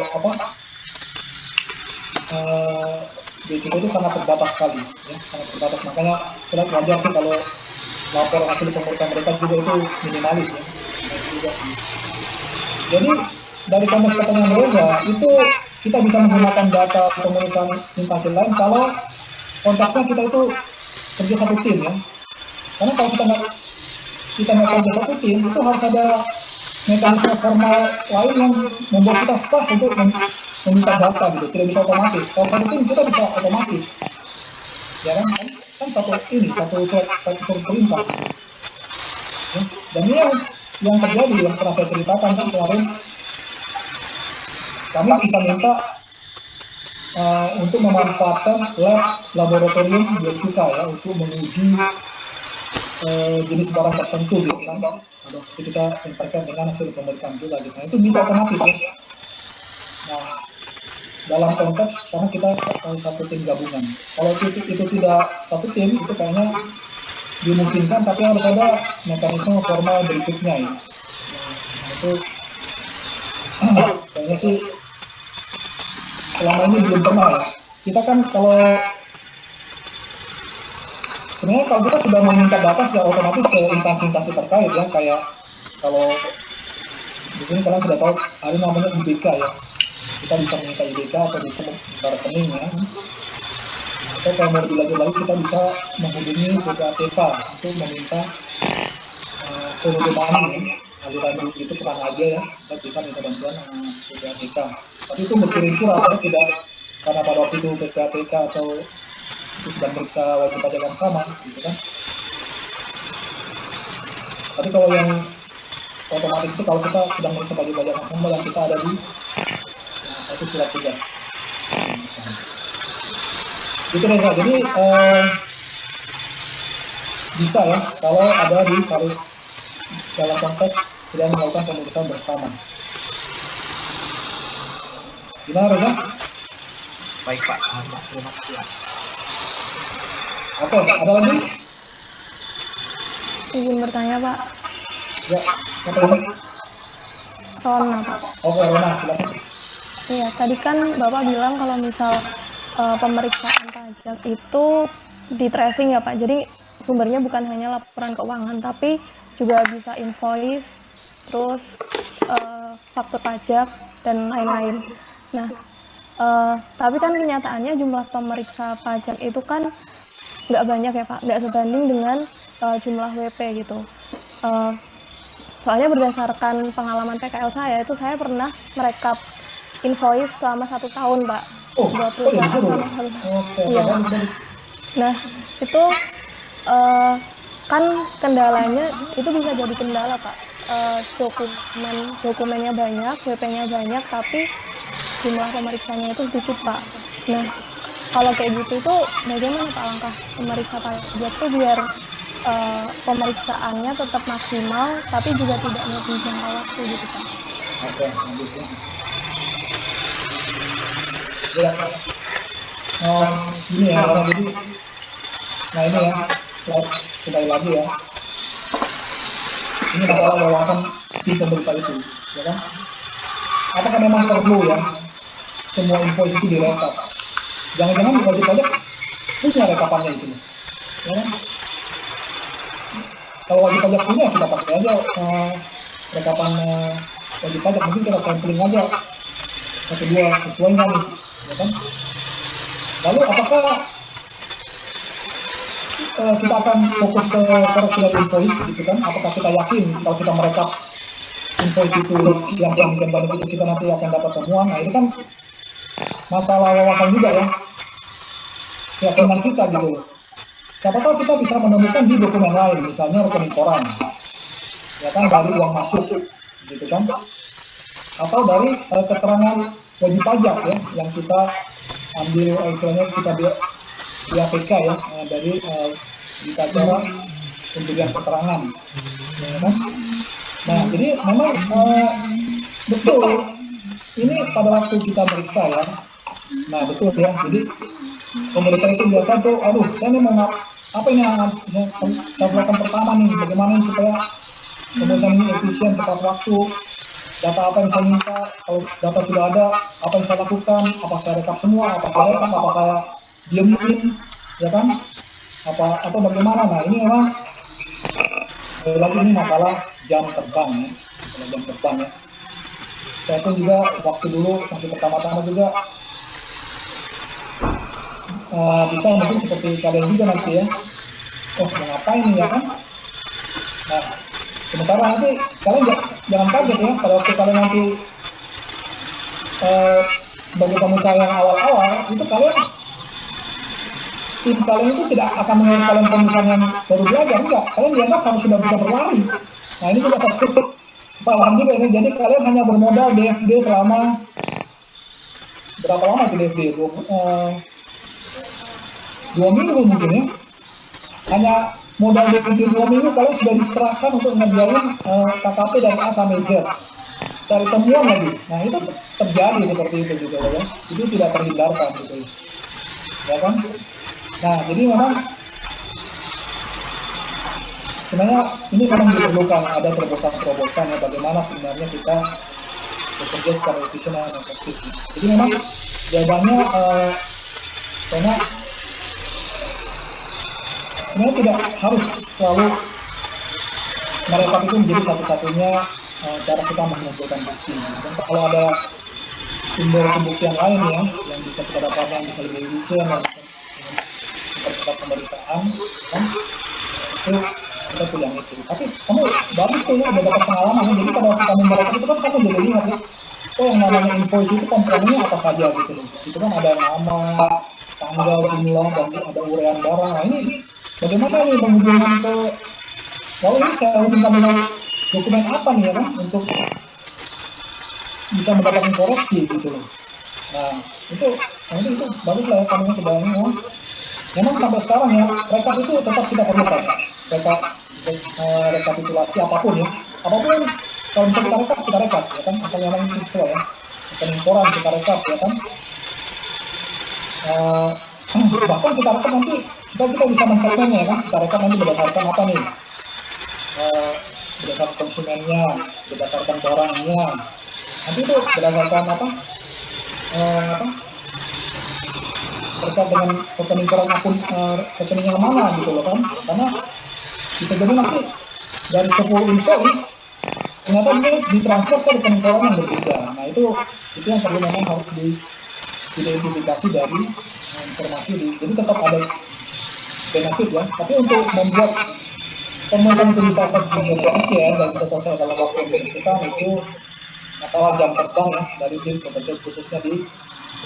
bea cukai itu sangat terbatas sekali ya, sangat terbatas, makanya kita wajar sih kalau lapor hasil pemeriksaan mereka juga itu minimalis ya. Jadi dari konteks pertanyaan Reza itu kita bisa menggunakan data pemeriksaan instansi lain kalau konteksnya kita itu kerja satu tim ya. Karena kalau kita nggak kerja satu tim itu harus ada mekanisme formal lain yang membuat kita sah untuk meminta data gitu, tidak bisa otomatis. Kalau satu tim kita bisa otomatis, ya kan satu surat perintah. Ya. Dan ini yang terjadi yang pernah saya ceritakan kan kemarin, kami bisa minta untuk memanfaatkan laboratorium bea cukai ya untuk menguji jenis barang tertentu gitu kan, ada kita terkait dengan hasil pemeriksaan juga gitu. Nah, itu bisa otomatis ya. Nah, dalam konteks karena kita satu tim gabungan. Kalau itu tidak satu tim itu kayaknya dimungkinkan, tapi harus ada mekanisme formal berikutnya ya. Nah, itu kayaknya sih selama ini belum pernah ya. Kita kan kalau sebenarnya kalau kita sudah meminta data secara otomatis ke instansi-instansi terkait ya, kayak kalau mungkin kalian sudah tahu ada namanya IBK ya, kita bisa meminta IBK atau bisa meminta rekening ya, atau kalau mau lebih lanjut lagi kita bisa menghubungi PPATK untuk meminta penerimaan aliran duit itu kemana aja ya, kita bisa minta bantuan PPATK. Tapi itu berkirim surat ya, tidak karena pada waktu itu PPATK atau itu sedang periksa wajib pajak yang sama gitu kan. Tapi kalau yang otomatis itu kalau kita sedang periksa wajib pajak yang sama yang kita ada di satu surat tugas gitu Reza. Jadi bisa ya kalau ada di satu dalam konteks sedang melakukan pemeriksaan bersama. Gimana Reza? Baik Pak, terima kasih. Oke, ada lagi? Izin bertanya Pak. Ya, siapa ini? Rona Pak. Oke, Rona, silakan. Iya, tadi kan Bapak bilang kalau misal pemeriksaan pajak itu di tracing ya Pak. Jadi sumbernya bukan hanya laporan keuangan, tapi juga bisa invoice, terus faktur pajak dan lain-lain. Nah, tapi kan kenyataannya jumlah pemeriksa pajak itu kan nggak banyak ya Pak, nggak sebanding dengan jumlah WP gitu. Soalnya berdasarkan pengalaman PKL saya itu saya pernah merekap invoice selama 1 tahun Pak. Sebuah perusahaan sama iya. Nah itu kan kendalanya itu bisa jadi kendala Pak. Dokumennya banyak, WP-nya banyak, tapi jumlah pemeriksanya itu sedikit Pak. Nah kalau kayak gitu itu bagaimana Pak langkah pemeriksa pajak itu biar pemeriksaannya tetap maksimal tapi juga tidak melebihi jangka waktu gitu Pak. Oke, bagus ya. Ya, ini ya, jadi, nah ini ya, kembali lagi ya, ini masalah wawasan tim pemeriksa itu, ya kan? Apakah memang perlu ya semua info itu direkap? Jangan-jangan wajib pajak punya rekapannya itu, ya kan? Kalau wajib pajak punya, kita pakai aja rekapan wajib pajak, mungkin kita sampling aja satu dua sesuai nggak nih, ya kan? Lalu apakah kita akan fokus ke koreksi dari invoice gitu kan? Apakah kita yakin kalau kita merekap invoice itu yang kemudian banyak itu kita nanti akan dapat semua? Nah itu kan masalah wawasan juga ya, keyakinan kita gitu. Siapa tahu kita bisa menemukan di dokumen lain, misalnya rekening koran, ya kan, dari uang masuk gitu kan, atau dari keterangan wajib pajak ya yang kita ambil, istilahnya kita di APK ya, dari di acara pemberian keterangan, ya kan. Nah jadi memang betul ini pada waktu kita meriksa ya, nah betul ya, jadi pemeriksa itu biasa tuh, aduh saya ini mau apa ini yang saya lakukan pertama nih, bagaimana supaya pemeriksaan ini efisien, tepat waktu, data apa yang saya minta, kalau data sudah ada, apa yang saya lakukan, apa saya rekap semua, apa saya rekap, apa saya diemin, ya kan, apa atau bagaimana. Nah ini memang lagi ini masalah jam terbang ya, masalah jam terbang ya. Saya pun juga waktu dulu masih pertama-tama juga bisa mungkin seperti kalian juga nanti ya, oh mau ngapain nih ya kan. Nah sementara nanti kalian jangan kaget ya, pada waktu kalian nanti sebagai pengusaha yang awal-awal itu tim kalian itu tidak akan mengenai kalian pengusaha yang baru belajar, enggak, kalian dianggap harus sudah bisa berlari. Nah ini juga satu kesalahan juga ini, jadi kalian hanya bermodal DFD selama berapa lama itu DFD? 2 minggu mungkin ya, hanya modal DFD 2 minggu kalian sudah diserahkan untuk ngerjain KKP dari A sampai Z, cari temuan lagi. Nah itu terjadi seperti itu gitu ya, itu tidak terhindarkan gitu ya kan. Nah jadi memang sebenarnya ini memang diperlukan ada terobosan-terobosan ya, bagaimana sebenarnya kita bekerja secara efisien dan efektif. Jadi memang jawabannya karena sebenarnya tidak harus selalu merekap itu menjadi satu-satunya cara kita mengumpulkan bukti. Dan kalau ada sumber pembuktian lain ya yang bisa kita dapatkan, bisa lebih efisien dan mempercepat pemeriksaan, kan itu kita punya itu. Tapi kamu bagus tuh ya, udah dapat pengalaman. Jadi pada waktu kamu merekap itu kan kamu jadi lihat ya, oh yang namanya invoice itu komponennya apa saja gitu loh. Itu kan ada nama, tanggal, jumlah, dan ada uraian barang. Nah ini bagaimana nih menghubungkan ke, kalau ini saya hubungkan dengan dokumen apa nih ya kan, untuk bisa mendapatkan koreksi gitu loh. Nah itu bagus lah ya kamu sudah ini. Memang sampai sekarang ya rekap itu tetap kita perlukan, rekapitulasi apapun ya, apapun kalau bisa kita rekap ya kan, asal memang itu sesuai ya, rekening koran kita rekap ya kan. Bahkan kita rekap nanti supaya kita bisa mensegmennya ya kan, kita rekap nanti berdasarkan apa nih, berdasarkan konsumennya, berdasarkan barangnya, nanti itu berdasarkan apa terkait dengan rekening koran akun rekening yang mana gitu loh kan, karena bisa jadi nanti dari 10 invoice ternyata dia ditransfer ke rekening koran yang berbeda. Nah itu yang perlu memang harus diidentifikasi dari informasi jadi tetap ada benefit ya, tapi untuk membuat pemeriksaan itu bisa efisien dan bisa selesai dalam waktu yang ditentukan, itu masalah jam terbang ya dari tim pekerja khususnya di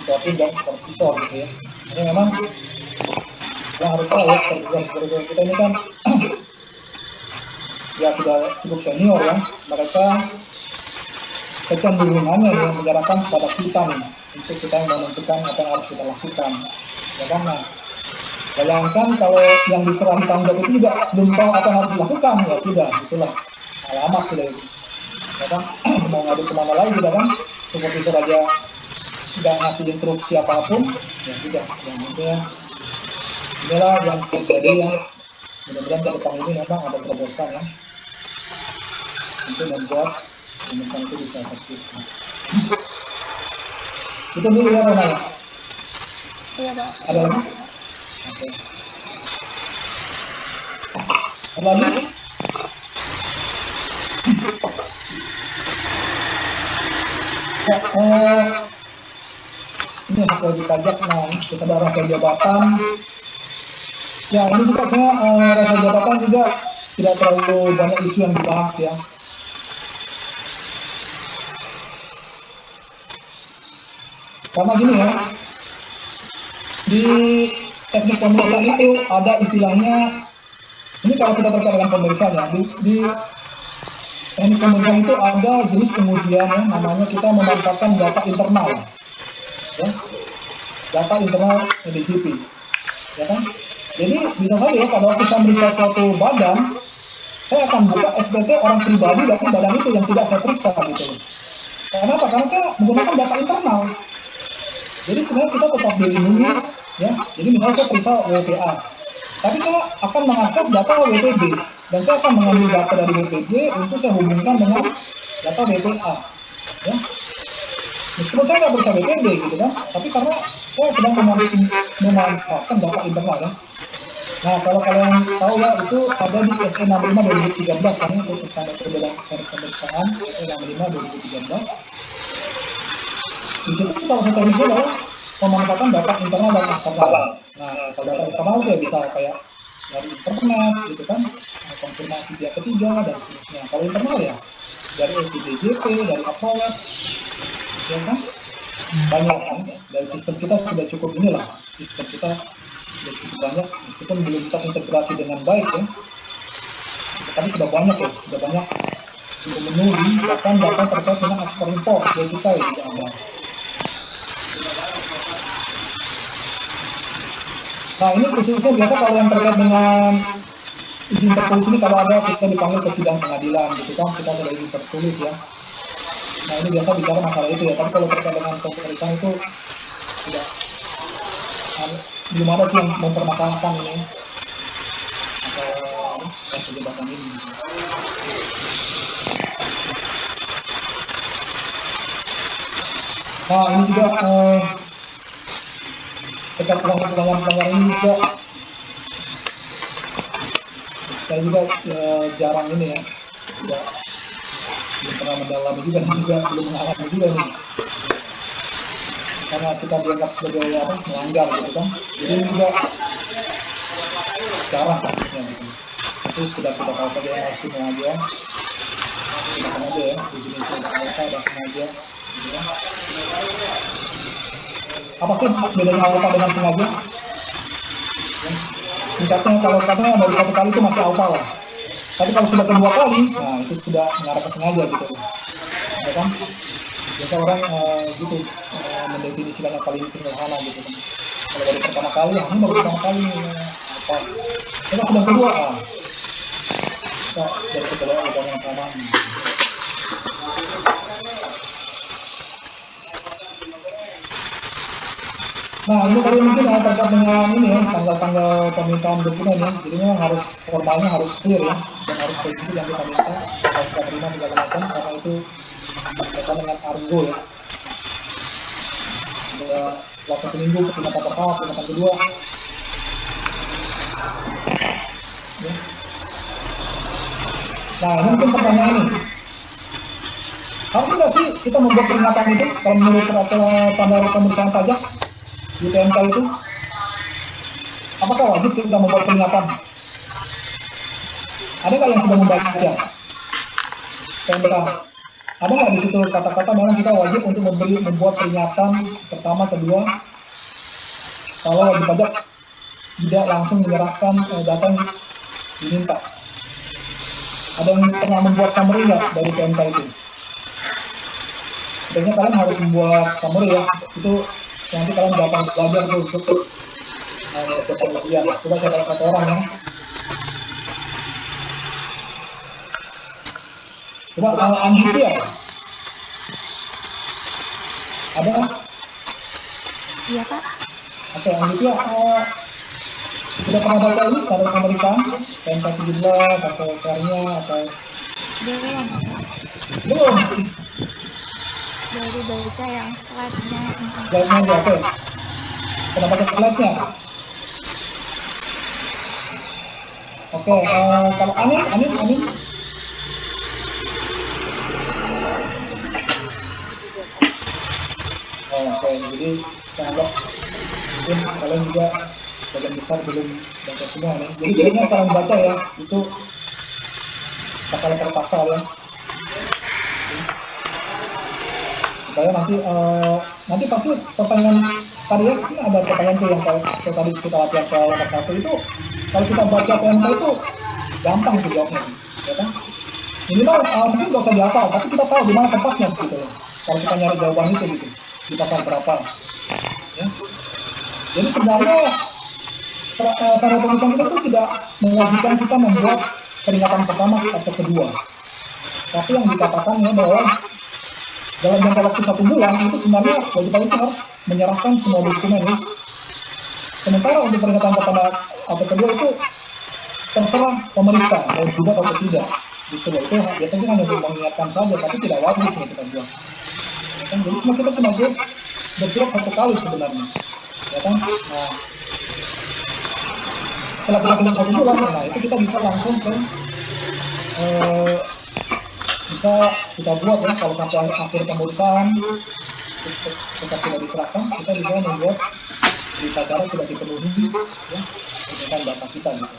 tim dan supervisor gitu ya. Ini memang yang harus tahu ya, supervisor kita ini kan ya sudah cukup senior ya, mereka kecenderungannya yang menyerahkan kepada kita nih untuk kita yang menentukan apa yang harus kita lakukan ya kan. Nah Bayangkan kalau yang diserah tanggung jawab itu juga belum tahu apa yang harus dilakukan, ya sudah, itulah alamat sudah itu. Ya kan? Mau ngadu kemana lagi sudah kan? Supervisor aja tidak ngasih instruksi apapun, ya sudah. Yang intinya inilah yang terjadi ya. Mudah-mudahan ke depan ini memang ada terobosan ya untuk membuat pemeriksaan itu bisa efektif. Itu dulu ya Rona ya. Iya Pak. Ada lagi? Oke. Ada lagi? Ini hak wajib pajak, nah kita ada rasa jabatan. Ya ini juga kayaknya rasa jabatan juga tidak terlalu banyak isu yang dibahas ya. Karena gini ya, di teknik pemeriksaan itu ada istilahnya, ini kalau kita terkait dengan pemeriksaan ya, di teknik pemeriksaan itu ada jenis pengujian ya, namanya kita memanfaatkan data internal, ya, data internal DJP, ya kan? Jadi bisa saja ya pada waktu saya meriksa suatu badan, saya akan buka SPT orang pribadi dari badan itu yang tidak saya periksa gitu. Kenapa? Karena saya menggunakan data internal. Jadi sebenarnya kita tetap dilindungi, ya. Jadi misalnya saya periksa WPA, tapi saya akan mengakses data WPB dan saya akan mengambil data dari WPB untuk saya hubungkan dengan data WPA, ya. Meskipun saya nggak periksa WPB gitu kan, tapi karena saya sedang memanfaatkan data internal ya. Nah kalau kalian tahu ya itu ada di SE 65 2013 kan itu tentang perbedaan pemeriksaan SE 65 2013. Di situ salah satu tekniknya adalah pemanfaatan data internal dan eksternal. Nah, kalau data eksternal itu ya bisa kayak dari internet, gitu kan, konfirmasi pihak ketiga dan seterusnya. Kalau internal ya dari SDJP, dari Apollet, ya kan, banyak kan. Dari sistem kita sudah cukup inilah, sistem kita sudah cukup banyak, meskipun belum terintegrasi dengan baik ya. Tapi sudah banyak ya, sudah banyak memenuhi bahkan data terkait dengan ekspor impor dari kita ya juga ada. Nah ini khususnya biasa kalau yang terkait dengan izin tertulis ini kalau ada kita dipanggil ke sidang pengadilan gitu kan kita ada izin tertulis ya. Nah ini biasa bicara masalah itu ya. Tapi kalau terkait dengan pemeriksaan itu tidak belum ada sih yang mempermasalahkan ini masalah jabatan ini. Nah ini juga terkait pelanggaran ini juga saya juga jarang ini ya belum pernah mendalami juga dan juga belum mengalami juga nih karena kita dianggap sebagai apa melanggar gitu kan jadi juga jarang kasusnya gitu itu sudah kita tahu saja yang harus sengaja gunakan aja ya definisi mereka ada sengaja gitu kan. Apa sih bedanya alfa dengan sengaja? Tingkatnya kalau katanya baru satu kali itu masih alfa lah. Tapi kalau sudah kedua kali, nah itu sudah mengarah ke sengaja gitu. Ya kan? Biasa orang gitu mendefinisikan yang paling sederhana gitu kan. Kalau dari pertama kali, ini baru pertama kali alfa. Kalau sudah kedua, kita dari kedua udah yang sama. Nah ini tadi mungkin terkait dengan ini ya tanggal-tanggal permintaan dokumen ya jadi memang harus formalnya harus clear ya dan harus spesifik yang kita minta harus kita terima segala macam karena itu berkaitan dengan argo ya ada setelah 1 minggu peringatan pertama peringatan kedua ya. Nah ini mungkin pertanyaan nih harus nggak sih kita membuat peringatan itu kalau menurut standar pemeriksaan pajak di PMK itu apakah wajib kita membuat peringatan? Ada nggak yang sudah membaca PMK? Ada nggak di situ kata-kata memang kita wajib untuk membuat peringatan pertama, kedua kalau wajib pajak tidak langsung menyerahkan data yang diminta? Ada yang pernah membuat summary nggak dari PMK itu? Sebenarnya kalian harus membuat summary ya itu nanti kalian dapat belajar tuh persiapan ujian. Coba saya tanya satu orang ya. Coba Anggit ya. Ada? Iya Pak. Oke, Anggit ya. Sudah pernah baca ini standar pemeriksaan PMK 17 atau PR-nya atau Belum. belum? Baru baca yang slide-nya. Slide-nya aja, oke. Pernah baca slide-nya? Oke, kalau Anin. Oke, jadi saya anggap mungkin kalian juga bagian besar belum baca semua nih. Jadi sebenarnya kalian baca ya, itu pasal per pasal ya. Supaya nanti pasti pertanyaan tadi ya, ini ada pertanyaan tuh yang kayak tadi kita latihan soal nomor 1 itu, kalau kita baca PMK itu gampang tuh jawabnya, ya kan? Minimal mungkin nggak usah dihafal, tapi kita tahu di mana tempatnya gitu loh. Kalau kita nyari jawaban itu gitu, di pasal berapa. Ya. Jadi sebenarnya cara pemeriksaan kita itu tidak mewajibkan kita membuat peringatan pertama atau kedua. Tapi yang dikatakan ya bahwa dalam jangka waktu 1 bulan itu sebenarnya wajib itu harus menyerahkan semua dokumen ya. Sementara untuk peringatan pertama atau kedua itu terserah pemeriksa mau juga atau tidak. Gitu loh. Itu biasanya hanya untuk mengingatkan saja, tapi tidak wajib ya kita buat. Ya kan? Jadi semua kita cuma bersiap 1 kali sebenarnya. Ya kan? Nah, setelah kita punya 1 bulan, nah itu kita bisa langsung ke bisa kita buat ya, kalau sampai akhir pemeriksaan tetap tidak diserahkan, kita bisa membuat berita acara tidak dipenuhi ya, dengan data kita gitu.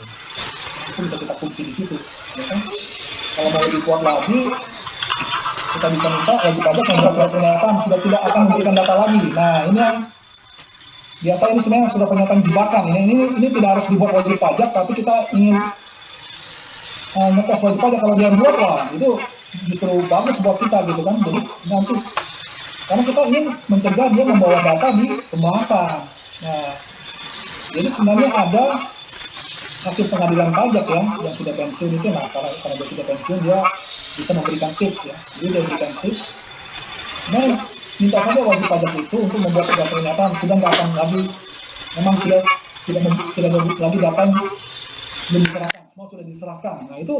Itu bisa kita kunci di situ, ya kan? Kalau mau lebih kuat lagi, kita bisa minta wajib pajak membuat surat pernyataan sudah tidak akan memberikan data lagi. Nah ini yang biasa ini sebenarnya sudah pernyataan jebakan. Ini tidak harus dibuat wajib pajak, tapi kita ingin ngetes wajib pajak. Kalau dia buat lah itu justru bagus buat kita gitu kan. Jadi nanti karena kita ingin mencegah dia membawa data di pembahasan. Nah, jadi sebenarnya ada hakim pengadilan pajak ya yang sudah pensiun itu, nah karena dia sudah pensiun dia bisa memberikan tips ya. Jadi dia memberikan tips. Nah, minta saja wajib pajak itu untuk membuat surat pernyataan sudah nggak akan lagi, memang sudah tidak lagi data yang belum diserahkan, semua sudah diserahkan. Nah itu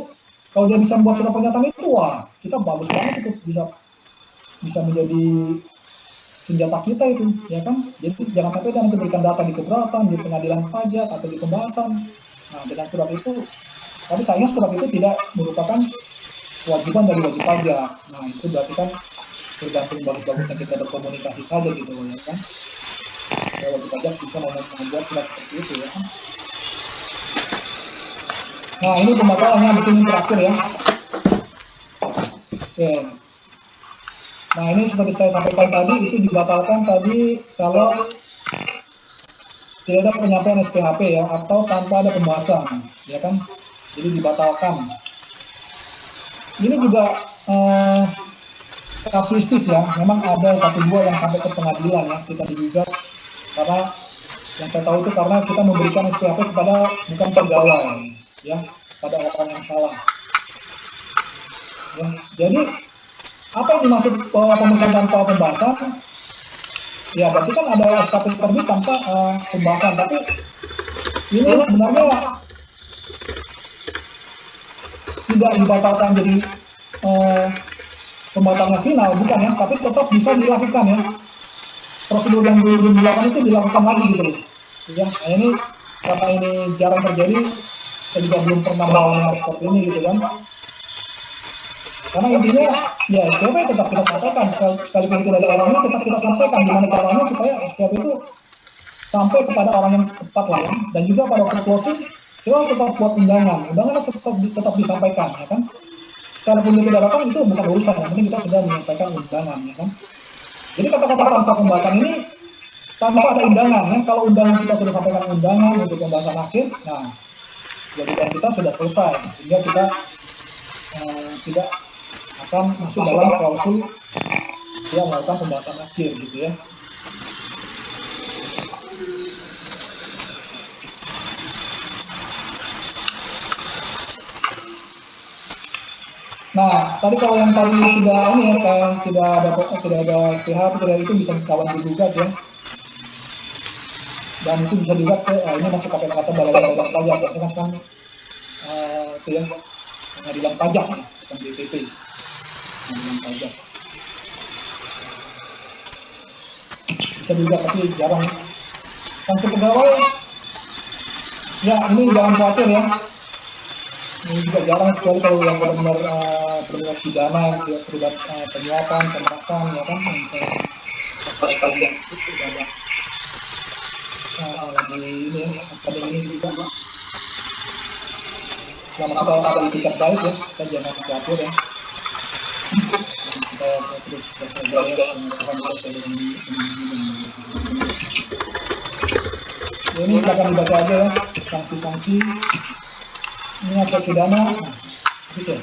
kalau dia bisa membuat surat pernyataan itu, wah kita bagus banget itu, bisa menjadi senjata kita itu, ya kan? Jadi jangan sampai dia nanti berikan data di keberatan, di pengadilan pajak atau di pembahasan. Nah dengan surat itu, tapi sayangnya surat itu tidak merupakan kewajiban dari wajib pajak. Nah itu berarti kan tergantung bagus-bagusnya kita berkomunikasi saja gitu, ya kan? Ya, wajib pajak bisa membuat surat seperti itu, ya kan? Nah ini pembatalannya mungkin yang terakhir ya. Oke. Nah ini seperti saya sampaikan tadi, itu dibatalkan tadi kalau tidak ada penyampaian SPHP ya, atau tanpa ada pembahasan, ya kan? Jadi dibatalkan. Ini juga kasuistis ya, memang ada 1-2 yang sampai ke pengadilan ya, kita digugat karena yang saya tahu itu karena kita memberikan SPHP kepada bukan pegawai ya, pada orang yang salah. Ya, jadi apa yang dimaksud pemeriksaan tanpa pembahasan? Ya berarti kan ada SKP terbit tanpa pembahasan, tapi ini sebenarnya tidak dibatalkan jadi pembatalannya final, bukan ya, tapi tetap bisa dilakukan ya. Prosedur yang belum dilakukan itu dilakukan lagi gitu ya. Nah, ini karena ini jarang terjadi, saya juga belum pernah melakukan seperti ini gitu kan. Karena intinya ya SPP tetap kita sampaikan, sekalipun tidak ada orangnya tetap kita sampaikan gimana caranya supaya SPP itu sampai kepada orang yang tepat lah ya. Dan juga pada waktu closing kita tetap buat undangan tetap disampaikan ya kan. Sekalipun dia tidak datang itu bukan urusan, yang penting kita sudah menyampaikan undangan ya kan. Jadi kata-kata tanpa pembahasan ini tanpa ada undangan ya. Kalau undangan kita sudah sampaikan undangan untuk pembahasan akhir, nah kewajiban kita sudah selesai sehingga kita tidak akan masuk dalam klausul yang melakukan pembahasan akhir gitu ya. tadi kalau yang tadi tidak ini ya, yang tidak ada PH, tidak itu bisa kawan digugat ya. Dan itu bisa digugat ke ini masuk kata Balai Pajak ya, itu kan itu ya pengadilan pajak ya, bukan BPP, pengadilan pajak. Bisa juga tapi jarang. Sanksi pegawai, ya ini jangan khawatir ya. Ini juga jarang sekali kalau yang benar-benar berbuat pidana yang tidak terlibat penyuapan, pemerasan, ya kan, yang saya sampaikan itu sudah ada lagi ini ya, akademi ini juga. Selama kita ada itikat baik ya, kita jangan khawatir ya. Kita terus bersabar ya, Tuhan kita selalu ini silakan dibaca aja ya, sanksi-sanksi. Ini aspek pidana, bisa.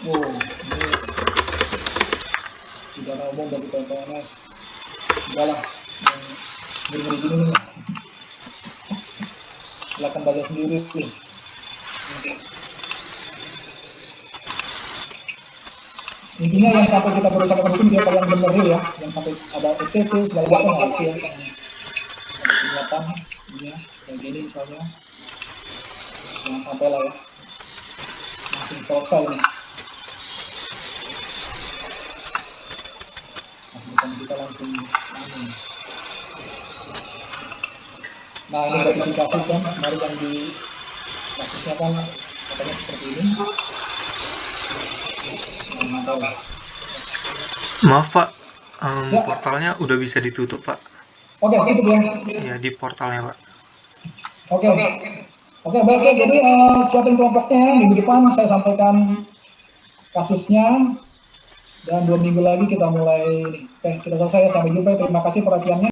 Oh, ini pidana umum bagi PNS. Udahlah, yang begini-gini nih. Silakan baca sendiri. Intinya yang sampai kita berusaha hukum dia yang benar ya, yang sampai ada OTT segala macam itu ya. Kelihatan ini ya, kayak gini misalnya, jangan sampai lah ya, langsung selesai nih. Masa depan kita langsung nah ini gratifikasi kan, kemarin yang di kasusnya kan katanya seperti ini. Maaf Pak, Ya. portalnya udah bisa ditutup Pak. Oke, tutup ya. Ya di portalnya Pak. Oke, baik ya. Jadi siapin kelompoknya ya. Minggu depan saya sampaikan kasusnya dan 2 minggu lagi kita mulai. Oke, kita selesai ya. Sampai jumpa. Terima kasih perhatiannya.